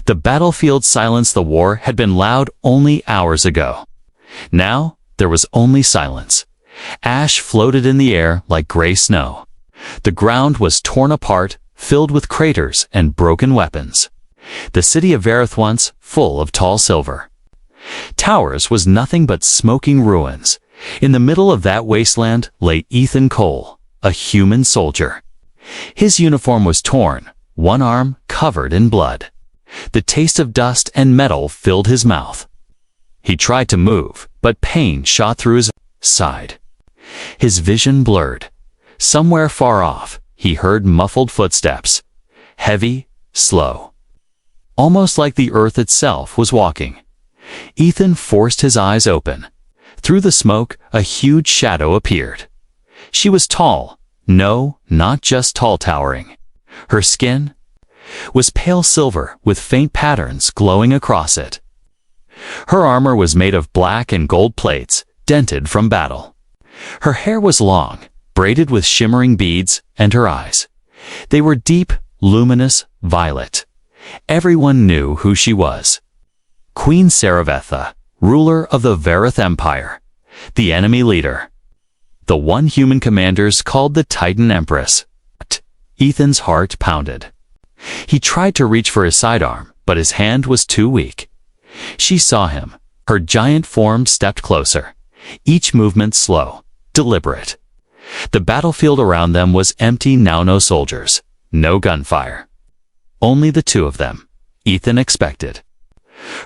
The battlefield silence the war had been loud only hours ago. Now, there was only silence. Ash floated in the air like gray snow. The ground was torn apart, filled with craters and broken weapons. The city of Vareth once full of tall silver. Towers was nothing but smoking ruins. In the middle of that wasteland lay Ethan Cole, a human soldier. His uniform was torn, one arm covered in blood. The taste of dust and metal filled his mouth. He tried to move, but pain shot through his side. His vision blurred. Somewhere far off, he heard muffled footsteps. Heavy, slow. Almost like the earth itself was walking. Ethan forced his eyes open. Through the smoke, a huge shadow appeared. She was tall. No, not just tall towering. Her skin was pale silver with faint patterns glowing across it. Her armor was made of black and gold plates, dented from battle. Her hair was long, braided with shimmering beads, and her eyes. They were deep, luminous, violet. Everyone knew who she was. Queen Saravetha, ruler of the Vareth Empire, the enemy leader. The one human commanders called the Titan Empress. Ethan's heart pounded. He tried to reach for his sidearm, but his hand was too weak. She saw him. Her giant form stepped closer, each movement slow, deliberate. The battlefield around them was empty now, no soldiers, no gunfire. Only the two of them, Ethan expected.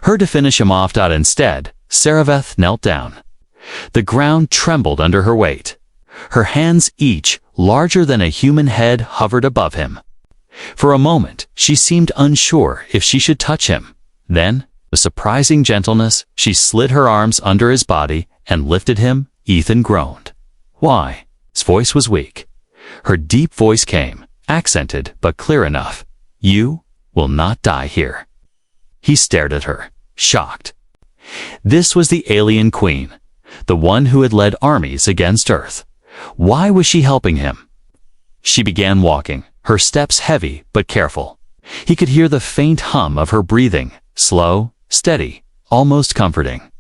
Her to finish him off. Instead, Saraveth knelt down. The ground trembled under her weight. Her hands, each larger than a human head, hovered above him. For a moment, she seemed unsure if she should touch him. Then, with surprising gentleness, she slid her arms under his body and lifted him. Ethan groaned. Why? His voice was weak. Her deep voice came, accented but clear enough. You will not die here. He stared at her, shocked. This was the alien queen, the one who had led armies against Earth. Why was she helping him? She began walking, her steps heavy but careful. He could hear the faint hum of her breathing, slow, steady, almost comforting.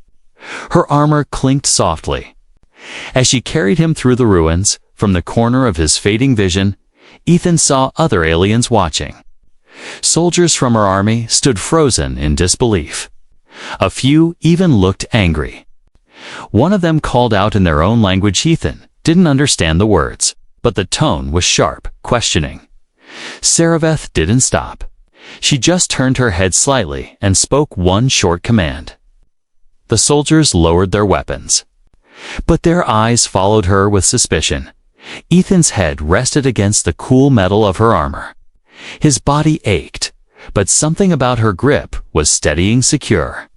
Her armor clinked softly. As she carried him through the ruins, from the corner of his fading vision, Ethan saw other aliens watching. Soldiers from her army stood frozen in disbelief. A few even looked angry. One of them called out in their own language. Ethan didn't understand the words, but the tone was sharp, questioning. Saraveth didn't stop. She just turned her head slightly and spoke one short command. The soldiers lowered their weapons. But their eyes followed her with suspicion. Ethan's head rested against the cool metal of her armor. His body ached, but something about her grip was steadying, secure,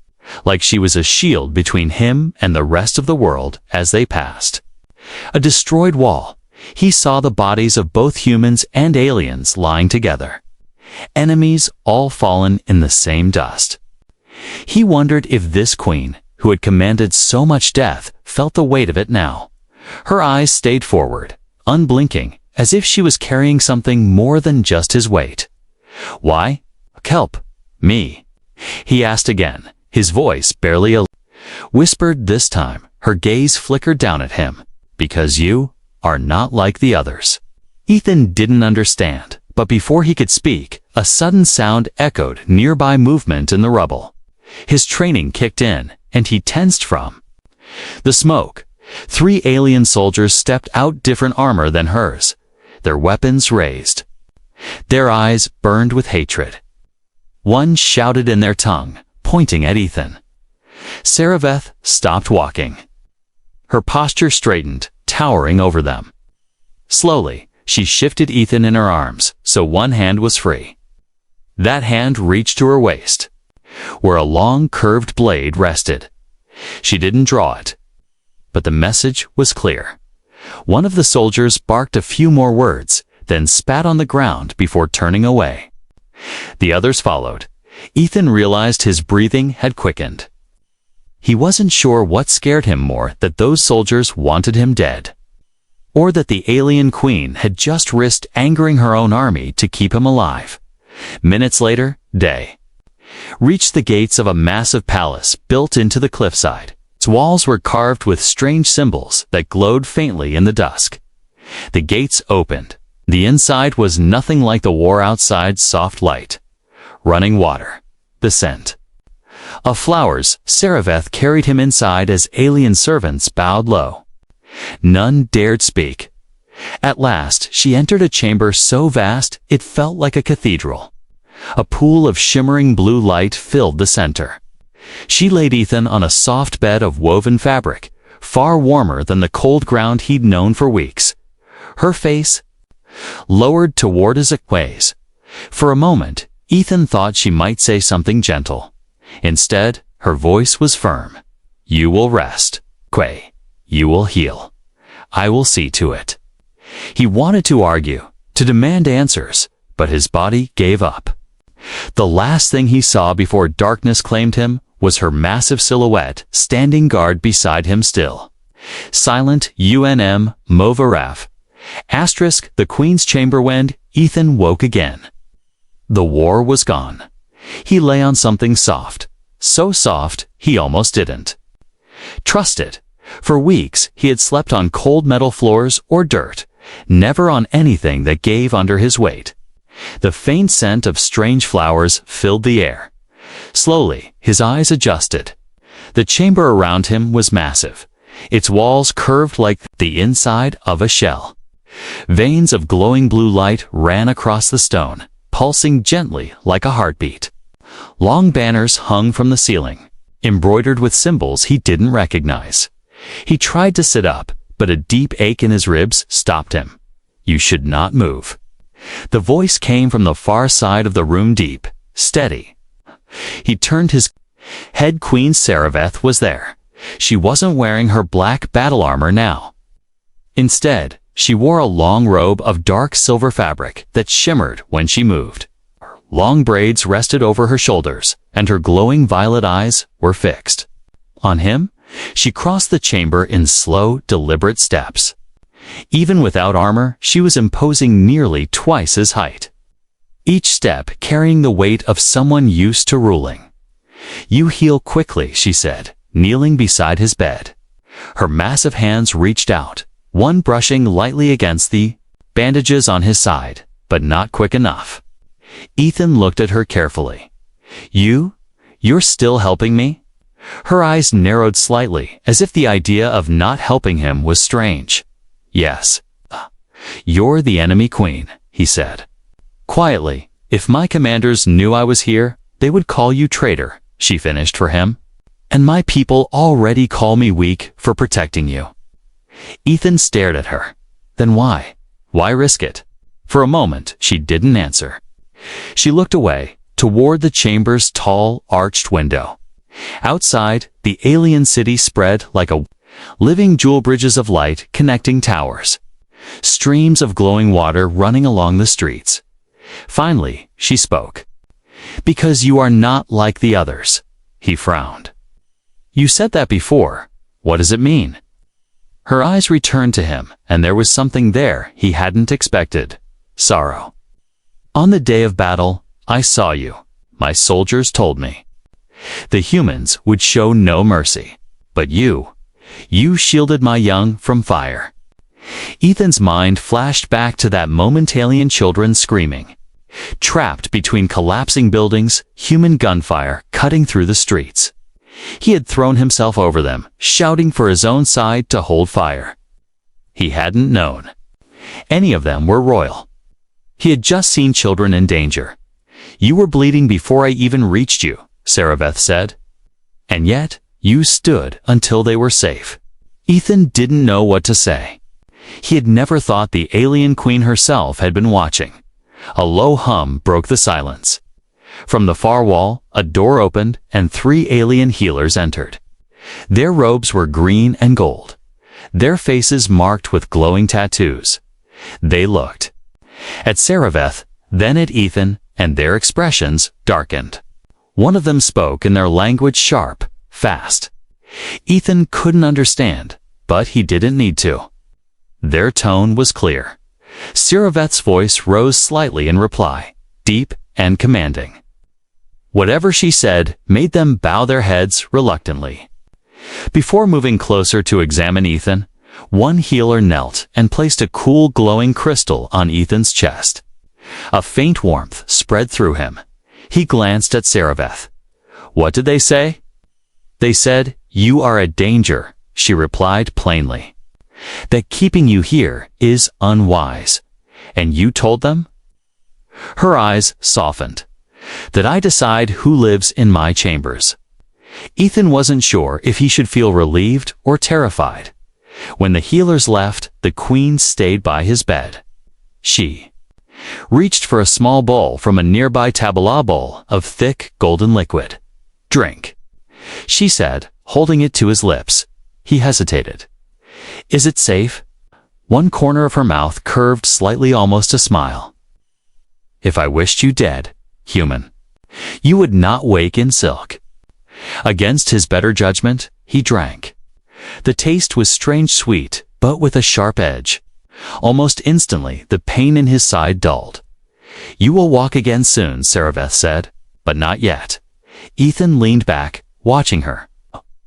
like she was a shield between him and the rest of the world as they passed. A destroyed wall. He saw the bodies of both humans and aliens lying together. Enemies all fallen in the same dust. He wondered if this queen, who had commanded so much death, felt the weight of it now. Her eyes stayed forward, unblinking, as if she was carrying something more than just his weight. Why? Help me, he asked again, his voice barely whispered this time. Her gaze flickered down at him. Because you are not like the others. Ethan didn't understand, but before he could speak, a sudden sound echoed nearby movement in the rubble. His training kicked in, and he tensed from the smoke. 3 alien soldiers stepped out, different armor than hers, their weapons raised. Their eyes burned with hatred. One shouted in their tongue, pointing at Ethan. Saraveth stopped walking. Her posture straightened, towering over them. Slowly, she shifted Ethan in her arms, so one hand was free. That hand reached to her waist, where a long curved blade rested. She didn't draw it, but the message was clear. One of the soldiers barked a few more words, then spat on the ground before turning away. The others followed. Ethan realized his breathing had quickened. He wasn't sure what scared him more, that those soldiers wanted him dead, or that the alien queen had just risked angering her own army to keep him alive. Minutes later, day. reached the gates of a massive palace built into the cliffside. Its walls were carved with strange symbols that glowed faintly in the dusk. The gates opened. The inside was nothing like the war outside's soft light. Running water. The scent of flowers. Saravath carried him inside as alien servants bowed low. None dared speak. At last, she entered a chamber so vast it felt like a cathedral. A pool of shimmering blue light filled the center. She laid Ethan on a soft bed of woven fabric, far warmer than the cold ground he'd known for weeks. Her face lowered toward his ways. For a moment, Ethan thought she might say something gentle. Instead, her voice was firm. "You will rest, Quay. You will heal. I will see to it." He wanted to argue, to demand answers, but his body gave up. The last thing he saw before darkness claimed him was her massive silhouette standing guard beside him still. Silent UNM Movaraf. Asterisk the Queen's chamber wind. Ethan woke again. The war was gone. He lay on something soft. So soft, he almost didn't trust it. For weeks, he had slept on cold metal floors or dirt, never on anything that gave under his weight. The faint scent of strange flowers filled the air. Slowly, his eyes adjusted. The chamber around him was massive. Its walls curved like the inside of a shell. Veins of glowing blue light ran across the stone, pulsing gently like a heartbeat. Long banners hung from the ceiling, embroidered with symbols he didn't recognize. He tried to sit up, but a deep ache in his ribs stopped him. "You should not move." The voice came from the far side of the room, deep, steady. He turned his head. Queen Saravath was there. She wasn't wearing her black battle armor now. Instead, she wore a long robe of dark silver fabric that shimmered when she moved. Her long braids rested over her shoulders, and her glowing violet eyes were fixed on him. She crossed the chamber in slow, deliberate steps. Even without armor, she was imposing nearly twice his height. Each step carrying the weight of someone used to ruling. "You heal quickly," she said, kneeling beside his bed. Her massive hands reached out, one brushing lightly against the bandages on his side, but not quick enough. Ethan looked at her carefully. You're still helping me?" Her eyes narrowed slightly, as if the idea of not helping him was strange. "Yes. You're the enemy queen," he said. Quietly, "If my commanders knew I was here, they would call you traitor," she finished for him. "And my people already call me weak for protecting you." Ethan stared at her. Then why? Why risk it? For a moment, she didn't answer. She looked away, toward the chamber's tall, arched window. Outside, the alien city spread like a living jewel, bridges of light connecting towers. Streams of glowing water running along the streets. Finally, she spoke. "Because you are not like the others." He frowned. "You said that before. What does it mean?" Her eyes returned to him, and there was something there he hadn't expected. Sorrow. "On the day of battle, I saw you. My soldiers told me. The humans would show no mercy. But you shielded my young from fire." Ethan's mind flashed back to that moment, alien children screaming. Trapped between collapsing buildings, human gunfire cutting through the streets. He had thrown himself over them, shouting for his own side to hold fire. He hadn't known any of them were royal. He had just seen children in danger. "You were bleeding before I even reached you," Saravath said. "And yet, you stood until they were safe." Ethan didn't know what to say. He had never thought the alien queen herself had been watching. A low hum broke the silence. From the far wall, a door opened and 3 alien healers entered. Their robes were green and gold, their faces marked with glowing tattoos. They looked at Saravath, then at Ethan, and their expressions darkened. One of them spoke in their language, sharp, fast. Ethan couldn't understand, but he didn't need to. Their tone was clear. Saravath's voice rose slightly in reply, deep and commanding. Whatever she said made them bow their heads reluctantly. Before moving closer to examine Ethan, one healer knelt and placed a cool glowing crystal on Ethan's chest. A faint warmth spread through him. He glanced at Sarabeth. What did they say? They said, "You are a danger," she replied plainly. "That keeping you here is unwise." And you told them? Her eyes softened. That I decide who lives in my chambers. Ethan wasn't sure if he should feel relieved or terrified. When the healers left, the queen stayed by his bed. She reached for a small bowl from a nearby tabla bowl of thick golden liquid. "Drink," she said, holding it to his lips. He hesitated. "Is it safe?" One corner of her mouth curved slightly, almost a smile. "If I wished you dead, human, you would not wake in silk." Against his better judgment, he drank. The taste was strange sweet, but with a sharp edge. Almost instantly, the pain in his side dulled. "You will walk again soon," Sarabeth said, "but not yet." Ethan leaned back, watching her.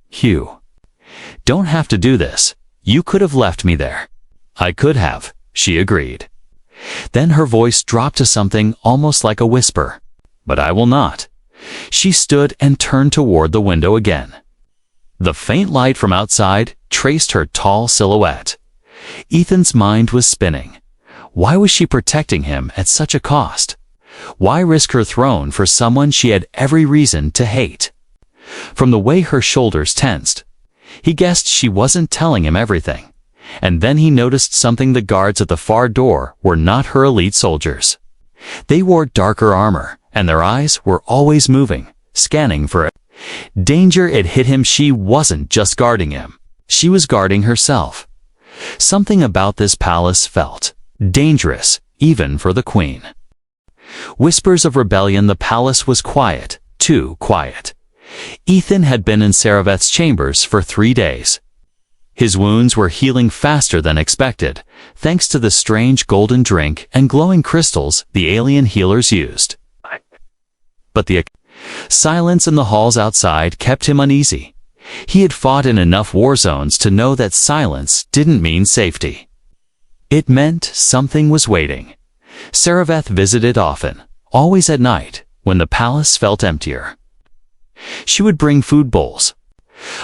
"Hugh, don't have to do this. You could have left me there." "I could have," she agreed. Then her voice dropped to something almost like a whisper. "But I will not." She stood and turned toward the window again. The faint light from outside traced her tall silhouette. Ethan's mind was spinning. Why was she protecting him at such a cost? Why risk her throne for someone she had every reason to hate? From the way her shoulders tensed, he guessed she wasn't telling him everything. And then he noticed something. The guards at the far door were not her elite soldiers. They wore darker armor, and their eyes were always moving, scanning for danger. It hit him. She wasn't just guarding him. She was guarding herself. Something about this palace felt dangerous, even for the queen. Whispers of rebellion. The palace was quiet, too quiet. Ethan had been in Sarabeth's chambers for 3 days. His wounds were healing faster than expected, thanks to the strange golden drink and glowing crystals the alien healers used. But the silence in the halls outside kept him uneasy. He had fought in enough war zones to know that silence didn't mean safety. It meant something was waiting. Sarabeth visited often, always at night, when the palace felt emptier. She would bring food bowls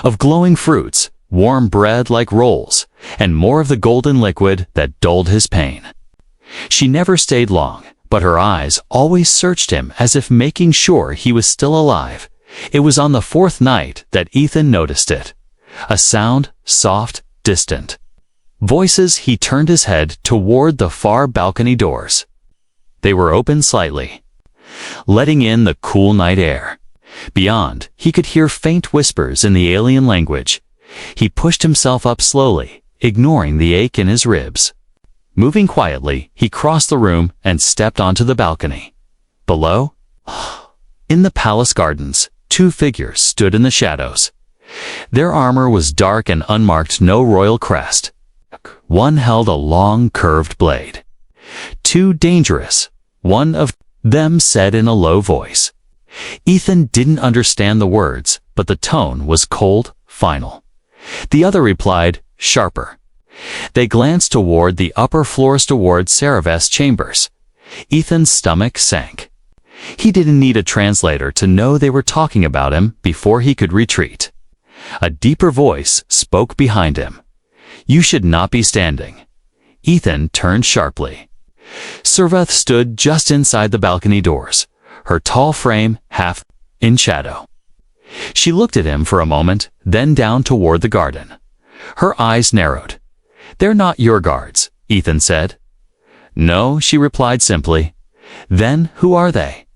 of glowing fruits, warm bread like rolls, and more of the golden liquid that dulled his pain. She never stayed long, but her eyes always searched him as if making sure he was still alive. It was on the 4th night that Ethan noticed it. A sound, soft, distant. Voices. He turned his head toward the far balcony doors. They were open slightly, letting in the cool night air. Beyond, he could hear faint whispers in the alien language. He pushed himself up slowly, ignoring the ache in his ribs. Moving quietly, he crossed the room and stepped onto the balcony. Below, in the palace gardens, 2 figures stood in the shadows. Their armor was dark and unmarked, no royal crest. One held a long, curved blade. "Too dangerous," one of them said in a low voice. Ethan didn't understand the words, but the tone was cold, final. The other replied, sharper. They glanced toward the upper floors, toward Sarabeth's chambers. Ethan's stomach sank. He didn't need a translator to know they were talking about him before he could retreat. A deeper voice spoke behind him. "You should not be standing." Ethan turned sharply. Sarabeth stood just inside the balcony doors, her tall frame half in shadow. She looked at him for a moment, then down toward the garden. Her eyes narrowed. "They're not your guards," Ethan said. "No," she replied simply. "Then who are they?"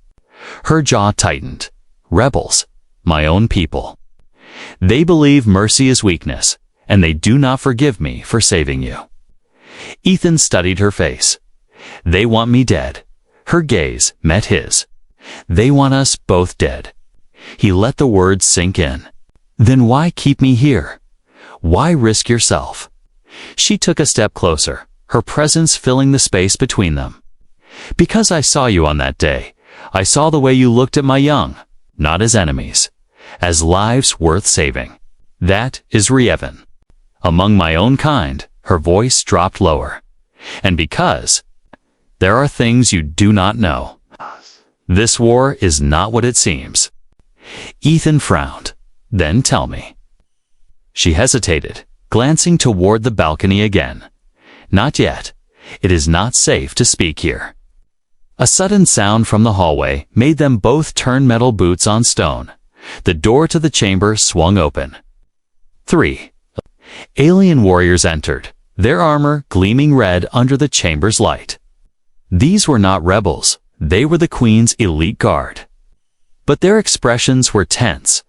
Her jaw tightened. "Rebels, my own people. They believe mercy is weakness, and they do not forgive me for saving you." Ethan studied her face. "They want me dead." Her gaze met his. "They want us both dead." He let the words sink in. "Then why keep me here? Why risk yourself?" She took a step closer, her presence filling the space between them. "Because I saw you on that day. I saw the way you looked at my young. not as enemies, as lives worth saving. That is Rievan. Among my own kind, her voice dropped lower. And because there are things you do not know, this war is not what it seems. Ethan frowned. Then tell me. She hesitated, glancing toward the balcony again. Not yet. It is not safe to speak here. A sudden sound from the hallway made them both turn metal boots on stone. The door to the chamber swung open. 3. Alien warriors entered, their armor gleaming red under the chamber's light. These were not rebels, they were the Queen's elite guard. But their expressions were tense.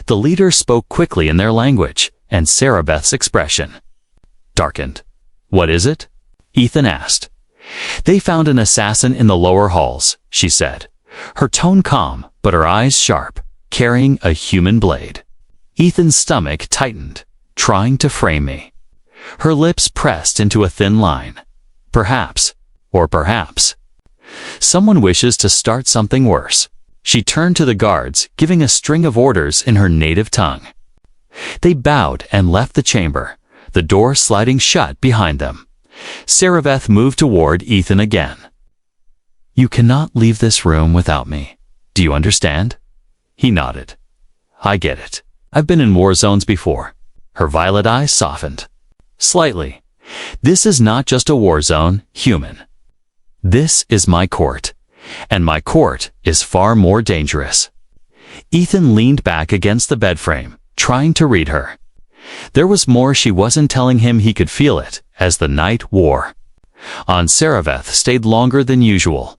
The leader spoke quickly in their language, and Sarabeth's expression darkened. What is it? Ethan asked. They found an assassin in the lower halls, she said, her tone calm, but her eyes sharp, carrying a human blade. Ethan's stomach tightened, trying to frame me. Her lips pressed into a thin line. Perhaps, or perhaps, someone wishes to start something worse. She turned to the guards, giving a string of orders in her native tongue. They bowed and left the chamber, the door sliding shut behind them. Sarabeth moved toward Ethan again. You cannot leave this room without me. Do you understand? He nodded. I get it. I've been in war zones before. Her violet eyes softened. Slightly. This is not just a war zone, human. This is my court. And my court is far more dangerous. Ethan leaned back against the bed frame, trying to read her. There was more she wasn't telling him. He could feel it as the night wore on. Sarabeth stayed longer than usual.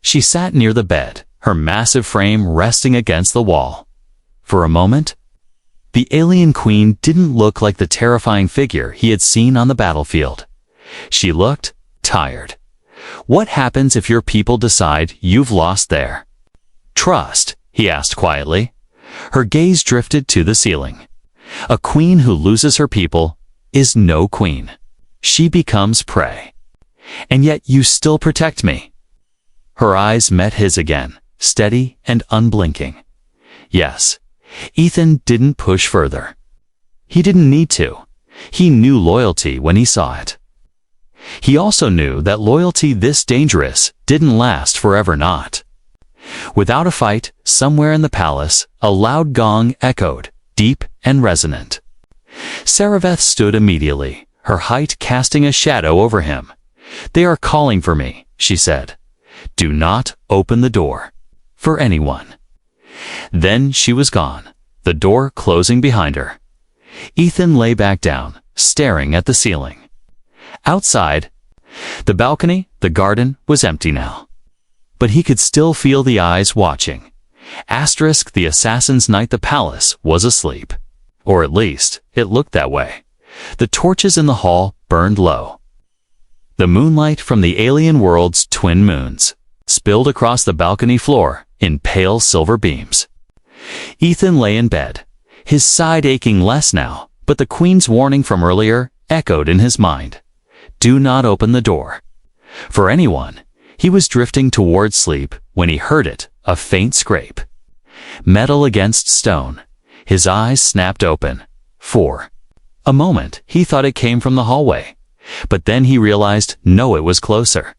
She sat near the bed, her massive frame resting against the wall. For a moment, the alien queen didn't look like the terrifying figure he had seen on the battlefield. She looked tired. What happens if your people decide you've lost their trust? He asked quietly. Her gaze drifted to the ceiling. A queen who loses her people is no queen. She becomes prey. And yet you still protect me. Her eyes met his again, steady and unblinking. Yes, Ethan didn't push further. He didn't need to. He knew loyalty when he saw it. He also knew that loyalty this dangerous didn't last forever. Not. Without a fight, somewhere in the palace, a loud gong echoed, deep and resonant. Sarabeth stood immediately, her height casting a shadow over him. They are calling for me, she said. Do not open the door. For anyone. Then she was gone, the door closing behind her. Ethan lay back down, staring at the ceiling. Outside, the balcony, the garden, was empty now. But he could still feel the eyes watching. Asterisk the assassin's night. The palace was asleep. Or at least, it looked that way. The torches in the hall burned low. The moonlight from the alien world's twin moons spilled across the balcony floor in pale silver beams. Ethan lay in bed, his side aching less now, but the queen's warning from earlier echoed in his mind. Do not open the door. For anyone. He was drifting toward sleep when he heard it, a faint scrape. Metal against stone. His eyes snapped open. For a moment, he thought it came from the hallway. But then he realized, no, it was closer.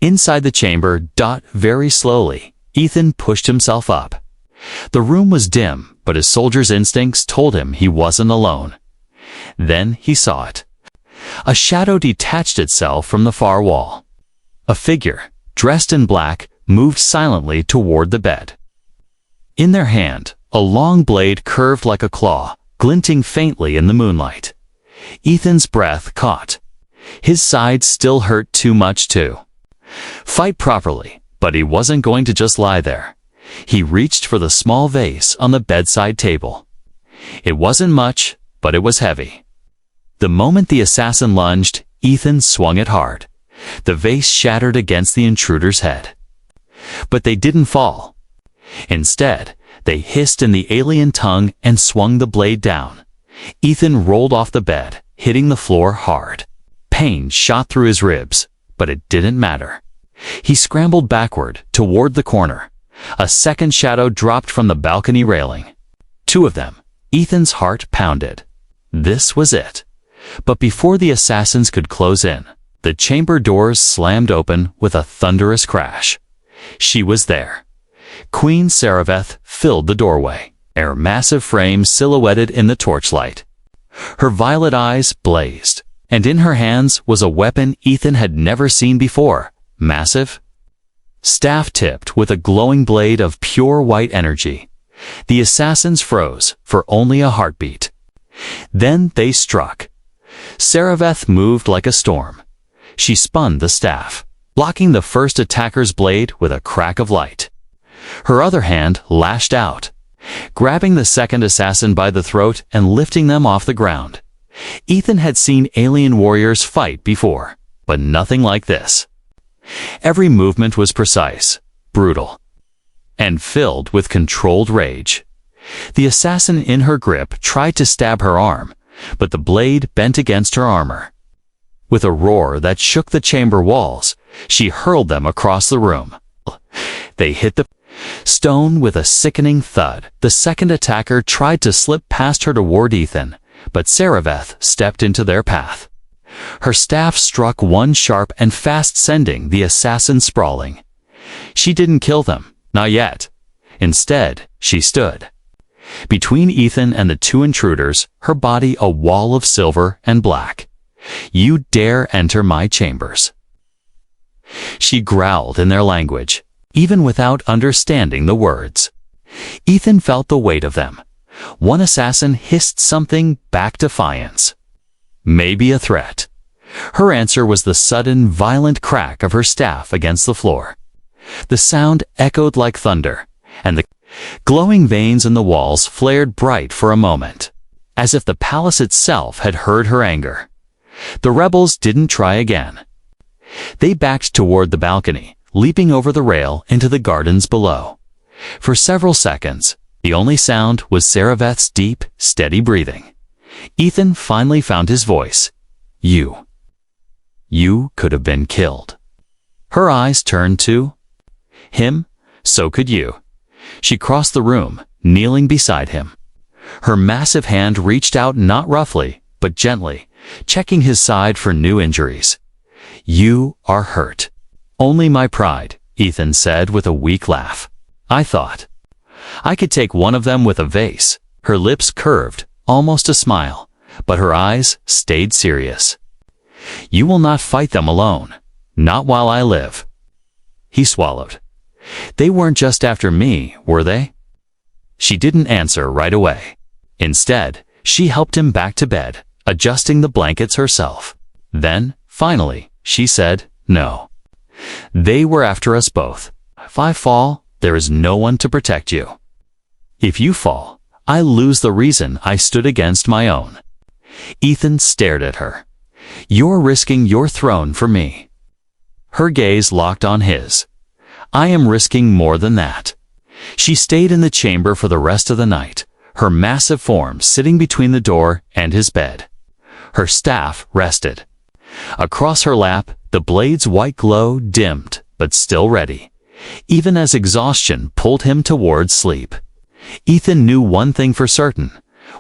Inside the chamber, very slowly, Ethan pushed himself up. The room was dim, but his soldier's instincts told him he wasn't alone. Then he saw it. A shadow detached itself from the far wall. A figure, dressed in black, moved silently toward the bed. In their hand, a long blade curved like a claw, glinting faintly in the moonlight. Ethan's breath caught. His side still hurt too much to fight properly, but he wasn't going to just lie there. He reached for the small vase on the bedside table. It wasn't much, but it was heavy. The moment the assassin lunged, Ethan swung it hard. The vase shattered against the intruder's head. But they didn't fall. Instead, they hissed in the alien tongue and swung the blade down. Ethan rolled off the bed, hitting the floor hard. Pain shot through his ribs, but it didn't matter. He scrambled backward toward the corner, A second shadow dropped from the balcony railing. 2 of them. Ethan's heart pounded. This was it. But before the assassins could close in, the chamber doors slammed open with a thunderous crash. She was there. Queen Sareveth filled the doorway, her massive frame silhouetted in the torchlight. Her violet eyes blazed, and in her hands was a weapon Ethan had never seen before, massive, staff-tipped with a glowing blade of pure white energy. The assassins froze for only a heartbeat. Then they struck. Sareveth moved like a storm. She spun the staff, blocking the first attacker's blade with a crack of light. Her other hand lashed out, grabbing the second assassin by the throat and lifting them off the ground. Ethan had seen alien warriors fight before, but nothing like this. Every movement was precise, brutal, and filled with controlled rage. The assassin in her grip tried to stab her arm, but the blade bent against her armor. With a roar that shook the chamber walls, she hurled them across the room. They hit the stone with a sickening thud. The second attacker tried to slip past her toward Ethan, but Sareveth stepped into their path. Her staff struck one sharp and fast, sending the assassin sprawling. She didn't kill them, not yet. Instead, she stood. Between Ethan and the 2 intruders, her body a wall of silver and black. "You dare enter my chambers," she growled in their language, even without understanding the words. Ethan felt the weight of them. One assassin hissed something back, defiance. Maybe a threat. Her answer was the sudden, violent crack of her staff against the floor. The sound echoed like thunder, and the glowing veins in the walls flared bright for a moment, as if the palace itself had heard her anger. The rebels didn't try again. They backed toward the balcony, leaping over the rail into the gardens below. For several seconds, the only sound was Sareveth's deep, steady breathing. Ethan finally found his voice. You could have been killed." Her eyes turned to him. "So could you." She crossed the room, kneeling beside him. Her massive hand reached out, not roughly, but gently, checking his side for new injuries. "You are hurt." "Only my pride," Ethan said with a weak laugh. "I thought I could take one of them with a vase." Her lips curved, almost a smile, but her eyes stayed serious. "You will not fight them alone, not while I live." He swallowed. "They weren't just after me, were they?" She didn't answer right away. Instead, she helped him back to bed, adjusting the blankets herself. Then, finally, she said, "No. They were after us both. If I fall, there is no one to protect you. If you fall, I lose the reason I stood against my own." Ethan stared at her. "You're risking your throne for me." Her gaze locked on his. "I am risking more than that." She stayed in the chamber for the rest of the night, her massive form sitting between the door and his bed. Her staff rested. Across her lap, the blade's white glow dimmed, but still ready, even as exhaustion pulled him towards sleep. Ethan knew one thing for certain.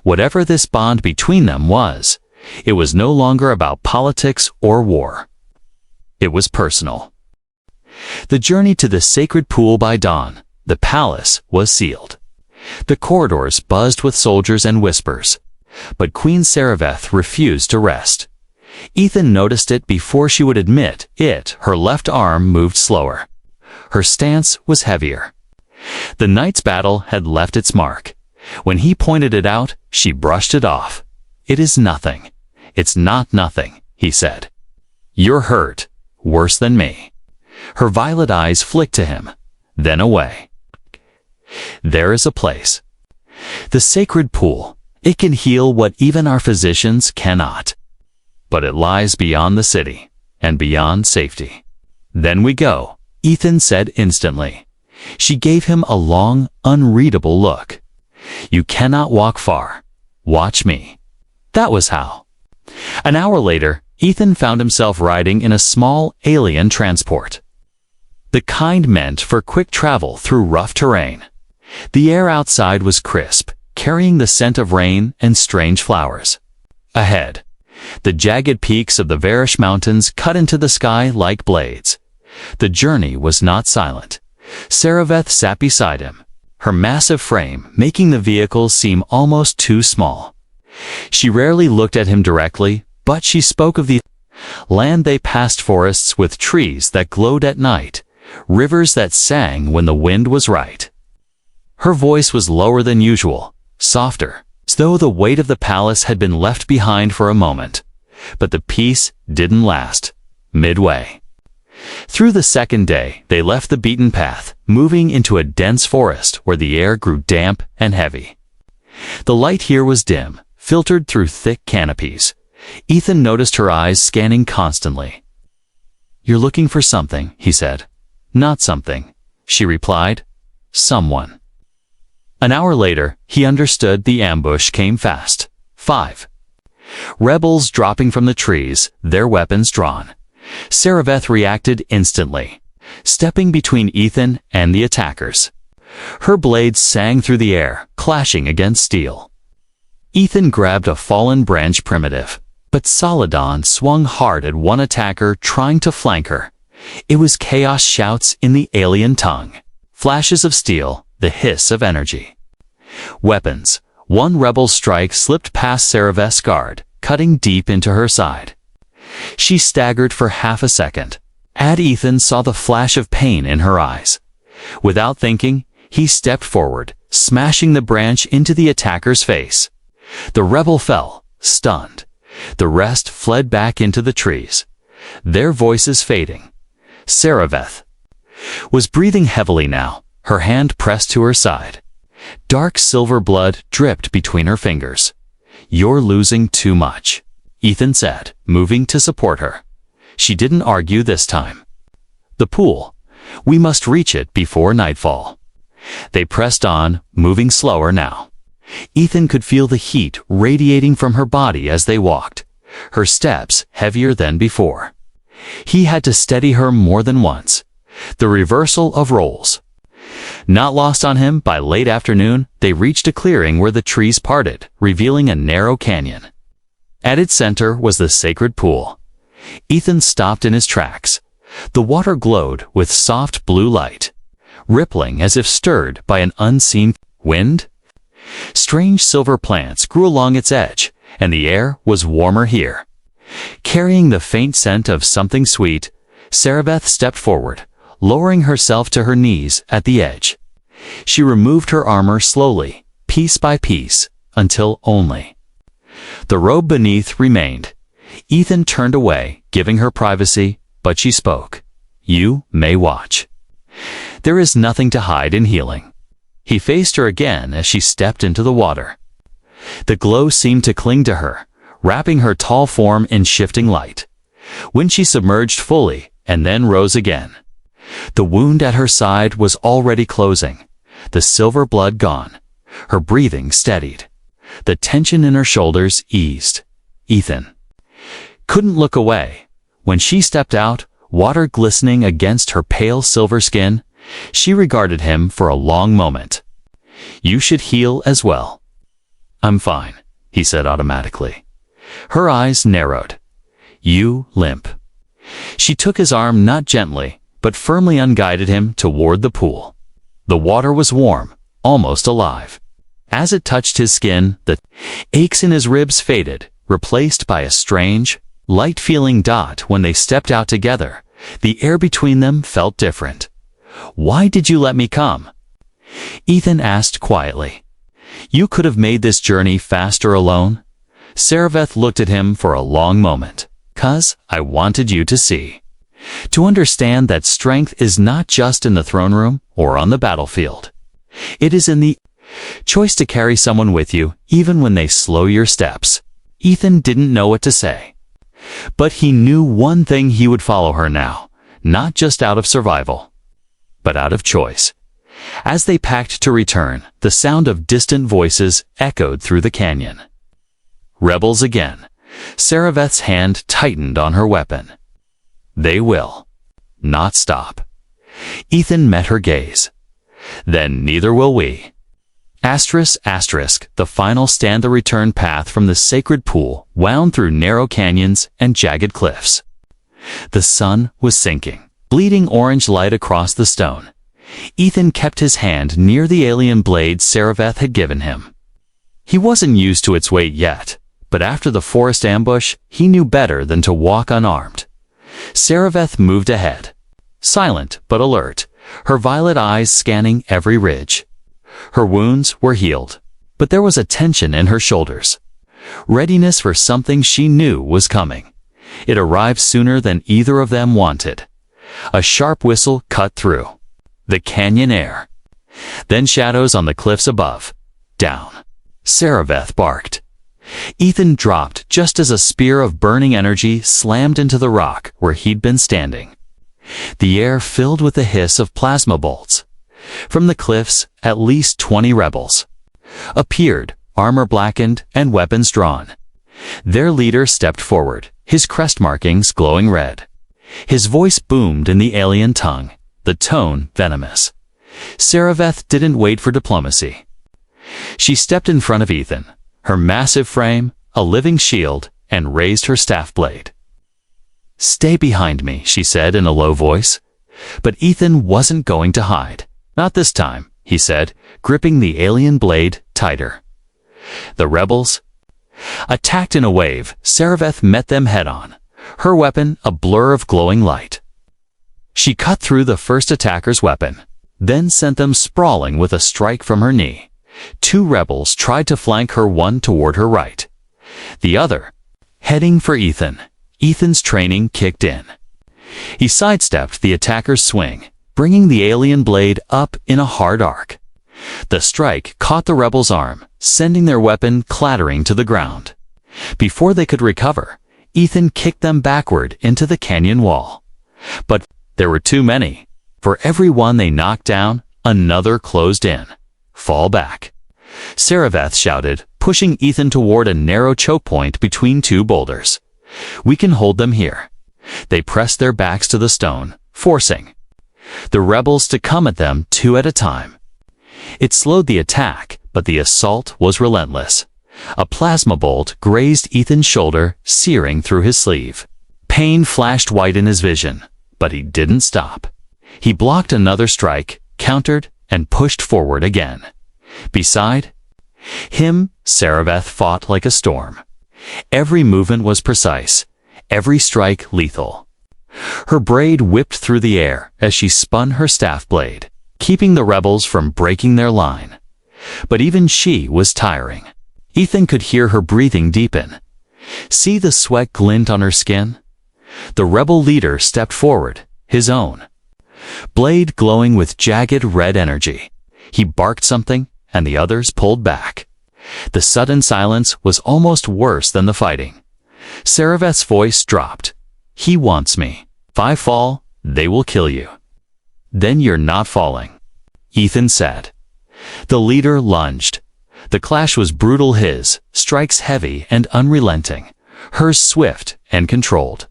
Whatever this bond between them was, it was no longer about politics or war. It was personal. The journey to the sacred pool by dawn, the palace, was sealed. The corridors buzzed with soldiers and whispers, but Queen Sareveth refused to rest. Ethan noticed it before she would admit it. Her left arm moved slower. Her stance was heavier. The night's battle had left its mark. When he pointed it out, she brushed it off. "It is nothing. It's not nothing," he said. "You're hurt, worse than me." Her violet eyes flicked to him, then away. "There is a place. The sacred pool. It can heal what even our physicians cannot. But it lies beyond the city, and beyond safety." "Then we go," Ethan said instantly. She gave him a long, unreadable look. "You cannot walk far. Watch me." That was how. An hour later, Ethan found himself riding in a small alien transport. the kind meant for quick travel through rough terrain. The air outside was crisp, carrying the scent of rain and strange flowers. Ahead, the jagged peaks of the Varish Mountains cut into the sky like blades. The journey was not silent. Saraveth sat beside him, her massive frame making the vehicle seem almost too small. She rarely looked at him directly, but she spoke of the land they passed, forests with trees that glowed at night, rivers that sang when the wind was right. Her voice was lower than usual, softer, as though the weight of the palace had been left behind for a moment. But the peace didn't last. Midway through the second day, they left the beaten path, moving into a dense forest where the air grew damp and heavy. The light here was dim, filtered through thick canopies. Ethan noticed her eyes scanning constantly. "You're looking for something," he said. "Not something," she replied. "Someone." An hour later, he understood the ambush came fast. 5 rebels dropping from the trees, their weapons drawn. Saraveth reacted instantly, stepping between Ethan and the attackers. Her blades sang through the air, clashing against steel. Ethan grabbed a fallen branch primitive, but Saladon swung hard at one attacker trying to flank her. It was chaos shouts in the alien tongue, flashes of steel, the hiss of energy. Weapons. One rebel's strike slipped past Saraveth's guard, cutting deep into her side. She staggered for half a second. Ethan saw the flash of pain in her eyes. Without thinking, he stepped forward, smashing the branch into the attacker's face. The rebel fell, stunned. The rest fled back into the trees, their voices fading. Saraveth was breathing heavily now, her hand pressed to her side. Dark silver blood dripped between her fingers. "You're losing too much," Ethan said, moving to support her. She didn't argue this time. "The pool. We must reach it before nightfall." They pressed on, moving slower now. Ethan could feel the heat radiating from her body as they walked, her steps heavier than before. He had to steady her more than once. The reversal of roles. Not lost on him, by late afternoon, they reached a clearing where the trees parted, revealing a narrow canyon. At its center was the sacred pool. Ethan stopped in his tracks. The water glowed with soft blue light, rippling as if stirred by an unseen wind. Strange silver plants grew along its edge, and the air was warmer here. Carrying the faint scent of something sweet, Saraveth stepped forward, lowering herself to her knees at the edge. She removed her armor slowly, piece by piece, until only the robe beneath remained. Ethan turned away, giving her privacy, but she spoke. "You may watch. There is nothing to hide in healing." He faced her again as she stepped into the water. The glow seemed to cling to her, wrapping her tall form in shifting light. When she submerged fully and then rose again, the wound at her side was already closing, the silver blood gone. Her breathing steadied. The tension in her shoulders eased. Ethan couldn't look away. When she stepped out, water glistening against her pale silver skin, she regarded him for a long moment. "You should heal as well." "I'm fine," he said automatically. Her eyes narrowed. "You limp." She took his arm not gently, but firmly unguided him toward the pool. The water was warm, almost alive. As it touched his skin, the aches in his ribs faded, replaced by a strange, light-feeling dot. When they stepped out together, the air between them felt different. "Why did you let me come?" Ethan asked quietly. "You could have made this journey faster alone." Saraveth looked at him for a long moment. "'Cause I wanted you to see. To understand that strength is not just in the throne room or on the battlefield. It is in the choice to carry someone with you, even when they slow your steps." Ethan didn't know what to say. But he knew one thing: he would follow her now, not just out of survival, but out of choice. As they packed to return, the sound of distant voices echoed through the canyon. Rebels again. Saraveth's hand tightened on her weapon. They will not stop. Ethan met her gaze. Then neither will we. The final stand. The return path from the sacred pool wound through narrow canyons and jagged cliffs. The sun was sinking, bleeding orange light across the stone. Ethan kept his hand near the alien blade Sareveth had given him. He wasn't used to its weight yet, but after the forest ambush, he knew better than to walk unarmed. Sareveth moved ahead, silent but alert, her violet eyes scanning every ridge. Her wounds were healed, but there was a tension in her shoulders. Readiness for something she knew was coming. It arrived sooner than either of them wanted. A sharp whistle cut through the canyon air. Then shadows on the cliffs above. Down. Sareveth barked. Ethan dropped just as a spear of burning energy slammed into the rock where he'd been standing. The air filled with the hiss of plasma bolts. From the cliffs, at least 20 rebels appeared, armor blackened and weapons drawn. Their leader stepped forward, his crest markings glowing red. His voice boomed in the alien tongue, the tone venomous. Sareveth didn't wait for diplomacy. She stepped in front of Ethan, her massive frame, a living shield, and raised her staff blade. "Stay behind me," she said in a low voice. But Ethan wasn't going to hide. "Not this time," he said, gripping the alien blade tighter. The rebels attacked in a wave. Sareveth met them head-on, her weapon a blur of glowing light. She cut through the first attacker's weapon, then sent them sprawling with a strike from her knee. 2 rebels tried to flank her, one toward her right, the other heading for Ethan. Ethan's training kicked in. He sidestepped the attacker's swing, bringing the alien blade up in a hard arc. The strike caught the rebel's arm, sending their weapon clattering to the ground. Before they could recover, Ethan kicked them backward into the canyon wall. But there were too many. For every one they knocked down, another closed in. "Fall back," Sareveth shouted, pushing Ethan toward a narrow choke point between 2 boulders. "We can hold them here." They pressed their backs to the stone, forcing the rebels to come at them 2 at a time. It slowed the attack, but the assault was relentless. A plasma bolt grazed Ethan's shoulder, searing through his sleeve. Pain flashed white in his vision, but he didn't stop. He blocked another strike, countered, and pushed forward again. Beside him, Sareveth fought like a storm. Every movement was precise, every strike lethal. Her braid whipped through the air as she spun her staff blade, keeping the rebels from breaking their line. But even she was tiring. Ethan could hear her breathing deepen. See the sweat glint on her skin? The rebel leader stepped forward, his own blade glowing with jagged red energy. He barked something, and the others pulled back. The sudden silence was almost worse than the fighting. Sareveth's voice dropped. "He wants me. If I fall, they will kill you." "Then you're not falling," Ethan said. The leader lunged. The clash was brutal, his strikes heavy and unrelenting, hers swift and controlled.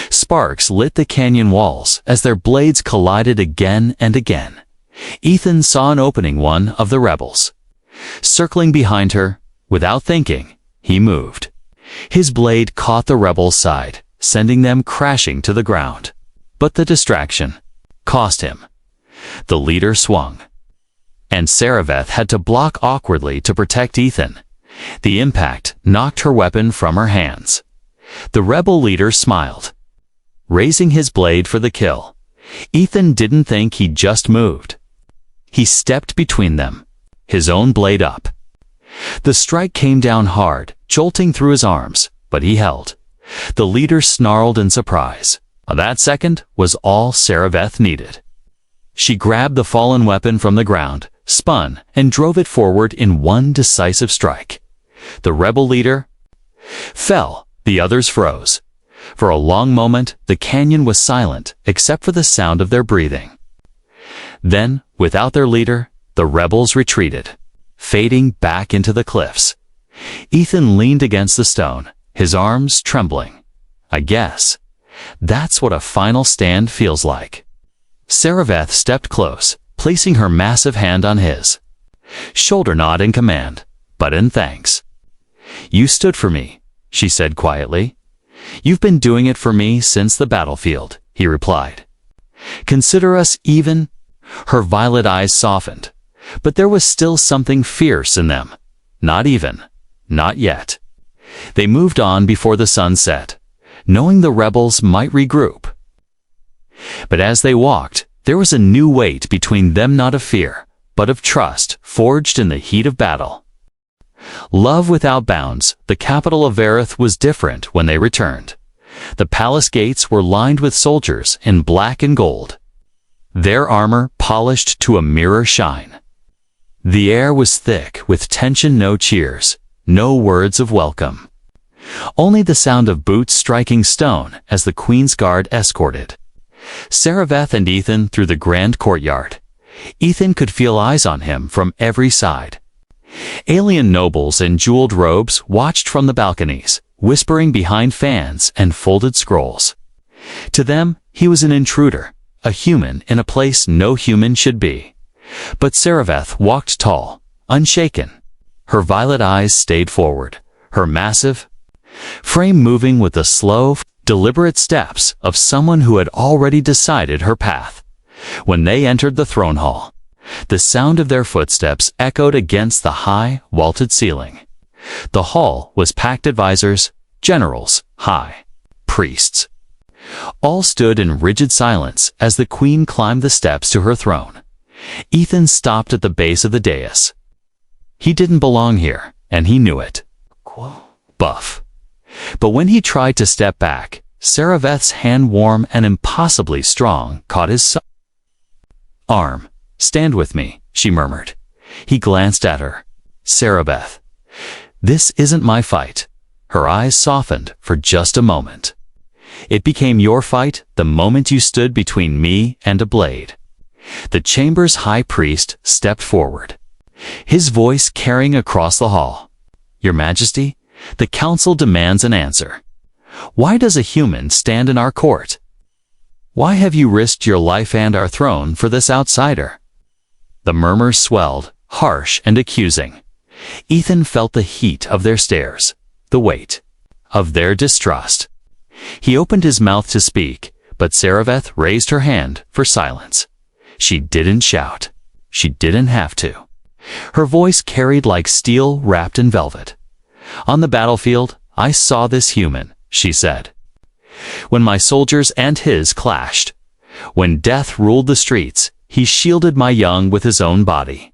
Sparks lit the canyon walls as their blades collided again and again. Ethan saw an opening, one of the rebels circling behind her. Without thinking, he moved. His blade caught the rebel's side, sending them crashing to the ground. But the distraction cost him. The leader swung, and Sareveth had to block awkwardly to protect Ethan. The impact knocked her weapon from her hands. The rebel leader smiled, raising his blade for the kill. Ethan didn't think he just moved. He stepped between them, his own blade up. The strike came down hard, jolting through his arms, but he held. The leader snarled in surprise. That second was all Sareveth needed. She grabbed the fallen weapon from the ground, spun, and drove it forward in one decisive strike. The rebel leader fell. The others froze. For a long moment, the canyon was silent, except for the sound of their breathing. Then, without their leader, the rebels retreated, fading back into the cliffs. Ethan leaned against the stone, his arms trembling. I guess that's what a final stand feels like. Saraveth stepped close, placing her massive hand on his. Shoulder nod in command, but in thanks. You stood for me, she said quietly. You've been doing it for me since the battlefield, he replied. Consider us even? Her violet eyes softened, but there was still something fierce in them. Not even. Not yet. They moved on before the sun set, knowing the rebels might regroup. But as they walked, there was a new weight between them, not of fear, but of trust, forged in the heat of battle. Love without bounds, the capital of Vareth was different when they returned. The palace gates were lined with soldiers in black and gold, their armor polished to a mirror shine. The air was thick with tension, no cheers, no words of welcome. Only the sound of boots striking stone as the Queen's Guard escorted Saraveth and Ethan through the grand courtyard. Ethan could feel eyes on him from every side. Alien nobles in jeweled robes watched from the balconies, whispering behind fans and folded scrolls. To them, he was an intruder, a human in a place no human should be. But Saraveth walked tall, unshaken. Her violet eyes stayed forward, her massive frame moving with the slow, deliberate steps of someone who had already decided her path. When they entered the throne hall, the sound of their footsteps echoed against the high, vaulted ceiling. The hall was packed. Advisors, generals, high priests. All stood in rigid silence as the queen climbed the steps to her throne. Ethan stopped at the base of the dais. He didn't belong here, and he knew it. Buff. But when he tried to step back, Saraveth's hand, warm and impossibly strong, caught his arm. Stand with me, she murmured. He glanced at her. Saraveth. This isn't my fight. Her eyes softened for just a moment. It became your fight the moment you stood between me and a blade. The chamber's high priest stepped forward, his voice carrying across the hall. Your Majesty, the council demands an answer. Why does a human stand in our court? Why have you risked your life and our throne for this outsider? The murmurs swelled, harsh and accusing. Ethan felt the heat of their stares, the weight of their distrust. He opened his mouth to speak, but Saraveth raised her hand for silence. She didn't shout. She didn't have to. Her voice carried like steel wrapped in velvet. On the battlefield, I saw this human, she said. When my soldiers and his clashed, when death ruled the streets, he shielded my young with his own body.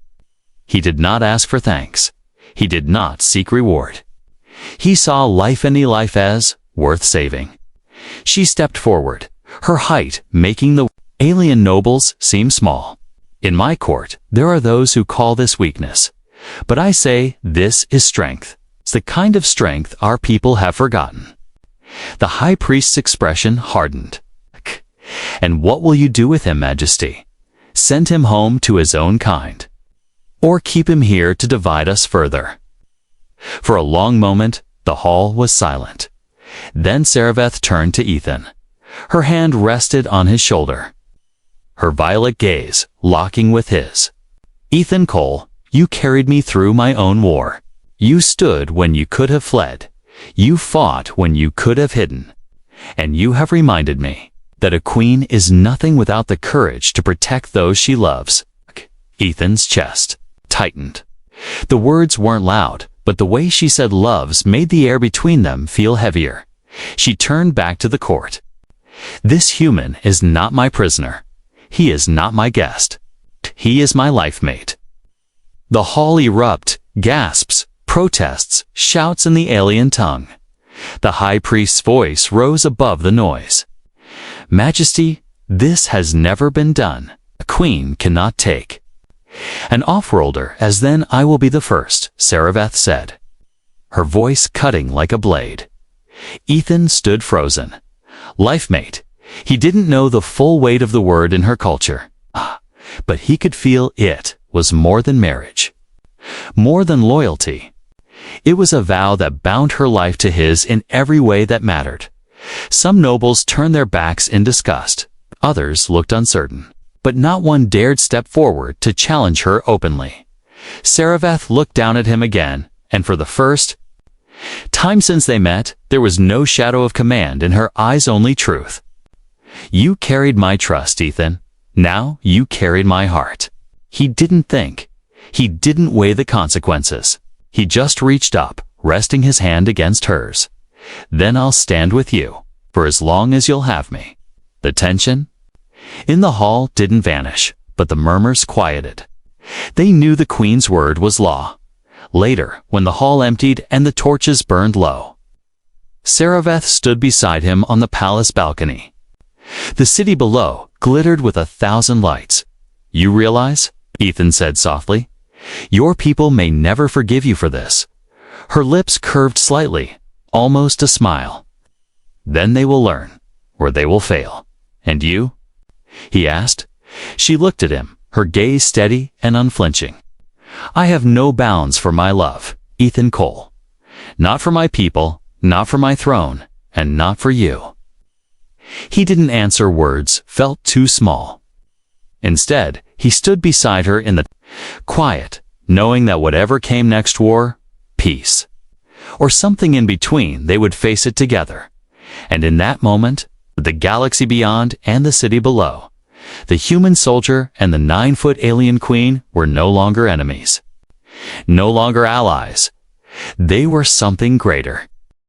He did not ask for thanks. He did not seek reward. He saw life, any life, as worth saving. She stepped forward, her height making the alien nobles seem small. In my court, there are those who call this weakness. But I say this is strength. It's the kind of strength our people have forgotten. The high priest's expression hardened. And what will you do with him, Majesty? Send him home to his own kind? Or keep him here to divide us further? For a long moment, the hall was silent. Then Saraveth turned to Ethan. Her hand rested on his shoulder, her violet gaze locking with his. Ethan Cole, you carried me through my own war. You stood when you could have fled. You fought when you could have hidden. And you have reminded me that a queen is nothing without the courage to protect those she loves. Ethan's chest tightened. The words weren't loud, but the way she said loves made the air between them feel heavier. She turned back to the court. This human is not my prisoner. He is not my guest. He is my life mate. The hall erupted, gasps, protests, shouts in the alien tongue. The high priest's voice rose above the noise. Majesty, this has never been done. A queen cannot take an off-worlder, as then I will be the first, Saraveth said, her voice cutting like a blade. Ethan stood frozen. Life mate. He didn't know the full weight of the word in her culture. But he could feel it was more than marriage, more than loyalty. It was a vow that bound her life to his in every way that mattered. Some nobles turned their backs in disgust. Others looked uncertain. but not one dared step forward to challenge her openly. Saraveth looked down at him again, and for the first time since they met, there was no shadow of command in her eyes, only truth. You carried my trust, Ethan. Now you carried my heart. He didn't think. He didn't weigh the consequences. He just reached up, resting his hand against hers. Then I'll stand with you, for as long as you'll have me. The tension in the hall didn't vanish, but the murmurs quieted. They knew the Queen's word was law. Later, when the hall emptied and the torches burned low, Saraveth stood beside him on the palace balcony. The city below glittered with 1,000 lights. You realize, Ethan said softly, your people may never forgive you for this. Her lips curved slightly, almost a smile. Then they will learn, or they will fail. And you? He asked. She looked at him, her gaze steady and unflinching. I have no bounds for my love, Ethan Cole. Not for my people, not for my throne, and not for you. He didn't answer. Words felt too small. Instead, he stood beside her in the quiet, knowing that whatever came next, war, peace, or something in between, they would face it together. And in that moment, the galaxy beyond and the city below, the human soldier and the 9-foot alien queen were no longer enemies, no longer allies. They were something greater.